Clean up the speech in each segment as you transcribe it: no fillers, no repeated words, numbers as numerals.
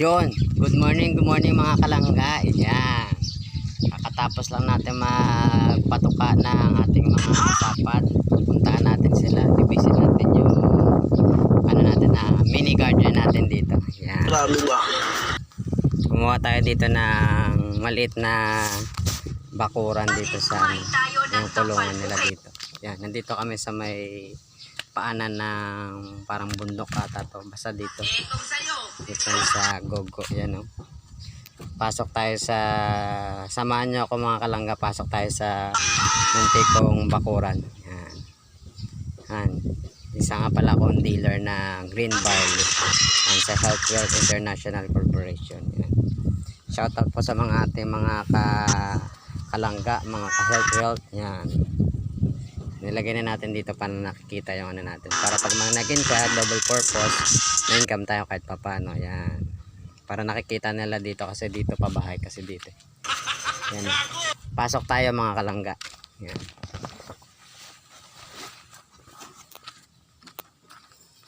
Yun, good morning mga kalangga. Yan. Kakatapos lang natin magpatuka ng ating mga sapat. Puntahan natin sila, division natin yung mini garden natin dito. Yan. Gumawa tayo dito ng maliit na bakuran dito sa yung kulungan nila dito. Yan, nandito kami sa may paanan ng parang bundok ata to. Basta dito. Dito sa Gogo. Yan o. Pasok tayo sa, samahan nyo ako mga kalangga, pasok tayo sa muntikong bakuran. Yan. Yan. Isa nga pala akong dealer na green barley sa Health Wealth International Corporation. Yan. Shoutout po sa mga ating mga kalangga, mga ka-health wealth. Yan. Nilagay na natin dito para nakikita yung ano natin. Para pag mga naging ka, double purpose, may income tayo kahit papano. Yan. Para nakikita nila dito kasi dito pabahay kasi dito. Yan. Pasok tayo mga kalangga. Yan.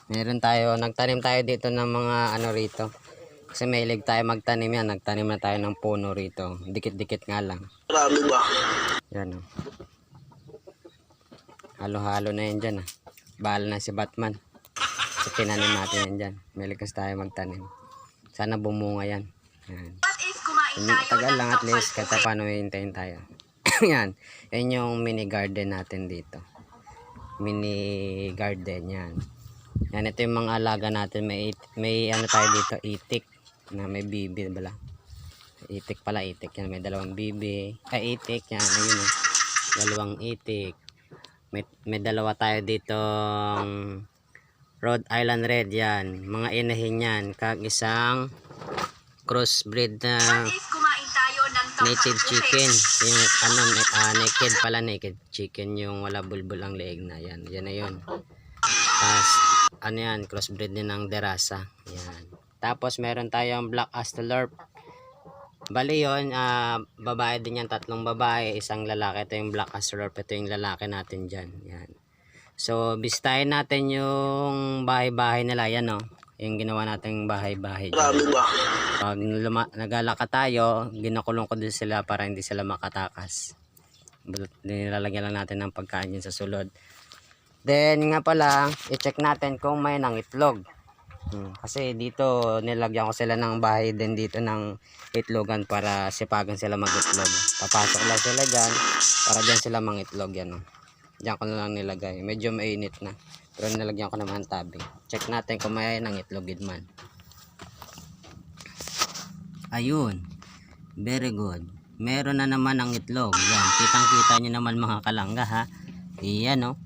Meron tayo, nagtanim tayo dito ng mga ano rito. Kasi mahilig tayo magtanim yan. Nagtanim na tayo ng puno rito. Dikit-dikit nga lang. Marami ba? Yan o. Halo-halo na yan dyan. Bahala na si Batman. So tinanim natin yan dyan. Mahilig kasi tayo magtanim. Sana bumunga yan. Yan. Tagal lang at least. Kata paano hihintayin tayo. Yan. Yan yung mini garden natin dito. Mini garden yan. Yan, ito yung mga alaga natin. May ano tayo dito, itik. Na may bibi bala. Itik pala, itik. Yan, may dalawang bibi. Ay, itik. Yan, ayun. Dalawang itik. May dalawa tayo dito Rhode Island Red. Yan, mga inahin yan. Kag isang crossbreed na native chicken. Yung ano, naked pala, naked chicken. Yung wala bulbul ang leeg na. Yan, yan na yun. Tapos ano yan, crossbreed din ng derasa. Yan. Tapos meron tayong black astrolorp. Bali yun, babae din yan, tatlong babae, isang lalaki. Ito yung black astrolorp, ito yung lalaki natin dyan. Yan. So bisitahin natin yung bahay-bahay nila. Yan o, yung ginawa natin bahay-bahay. Marami ba? Pag nagalaka tayo, ginakulong ko din sila para hindi sila makatakas. Nilalagyan lang natin ng pagkain yun sa sulod. Then nga pala, i-check natin kung may nangitlog. Kasi dito nilagyan ko sila ng bahay din dito ng itlogan para sipagan sila mag-itlog. Papasok lang sila dyan para dyan sila mangitlog. Yan, dyan ko na lang nilagay. Medyo mainit na. Pero nilagyan ko naman tabi. Check natin kung may nangitlog man. Ayun. Very good. Meron na naman ang itlog. Yan. Kitang kita nyo naman mga kalangga ha. Iyan o.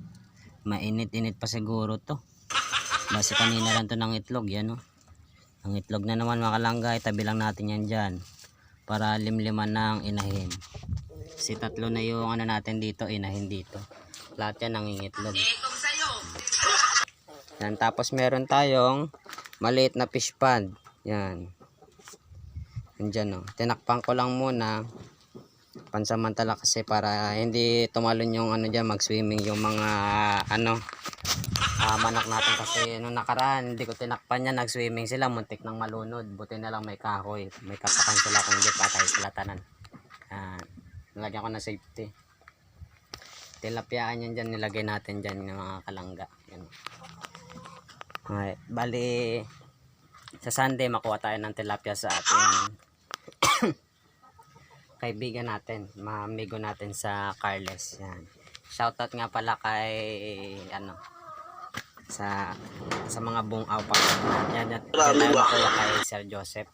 Mainit-init pa siguro to. Basta kanina lang to ng itlog. Yan o. Ang itlog na naman mga kalangga. Itabi lang natin yan dyan. Para limliman ng inahin. Kasi tatlo na yung ano natin dito. Inahin dito. Lahat yan nangingitlog. Yan. Tapos meron tayong maliit na fish pond. Yan. Andyan o. Tinakpan ko lang muna. Pansamantala kasi para hindi tumalon yung ano dyan, mag-swimming yung mga ano manok natin. Kasi nung nakaraan hindi ko tinakpan yan, nag-swimming sila, muntik nang malunod. Buti na lang may kahoy, may kapakan sila kung hindi patay sila tanan. Nilagyan ko na safety. Tilapyaan yan dyan, nilagay natin dyan ng mga kalangga. Yan. Okay. Bali sa Sunday makuha tayo ng tilapia sa ating kaibigan natin, mga amigo natin sa Carles. Yan. Shoutout nga pala kay ano sa mga bungaw pa. Yan, tayo makuha kay Sir Joseph.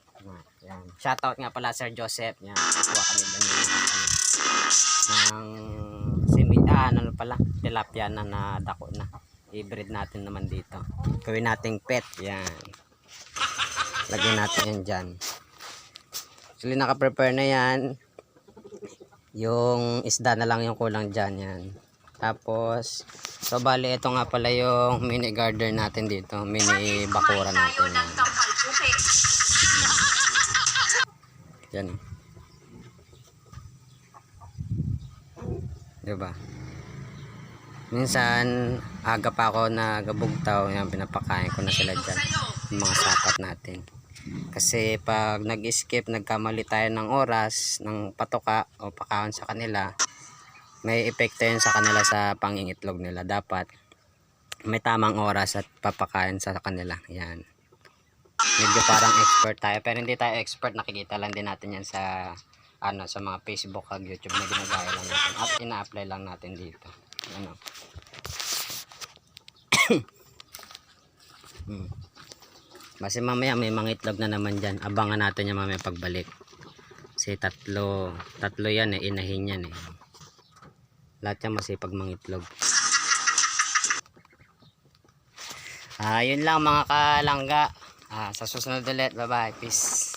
Yan. Shoutout nga pala Sir Joseph. Yan. Nakuha kami din ng ano pala, tilapia na nadako na. I-breed natin naman dito. Gawin nating pet. Yan. Lagyan natin yan dyan. Actually naka-prepare na yan. Yung isda na lang yung kulang dyan. Yan. Tapos so bali ito nga pala yung mini garden natin dito, mini bakura natin. Yan. Diba? Minsan aga pa ako nagabugtaw. Yan, pinapakain ko na sila dyan, yung mga sapat natin. Kasi pag nag-skip, nagkamali tayo ng oras ng patuka o pakaon sa kanila, may epekto yun sa kanila sa pangingitlog nila. Dapat may tamang oras at papakain sa kanila. Yan. Medyo parang expert tayo, pero hindi tayo expert. Nakikita lang din natin yan sa sa mga Facebook at YouTube na ginagaya lang natin at ina-apply lang natin dito. Ano. Kasi mamaya may mga itlog na naman dyan. Abangan natin yan mamaya pagbalik. Kasi tatlo yan inahin yan lahat yan masipag mga itlog. Yun lang mga kalangga. Sa susunod ulit. Bye bye. Peace.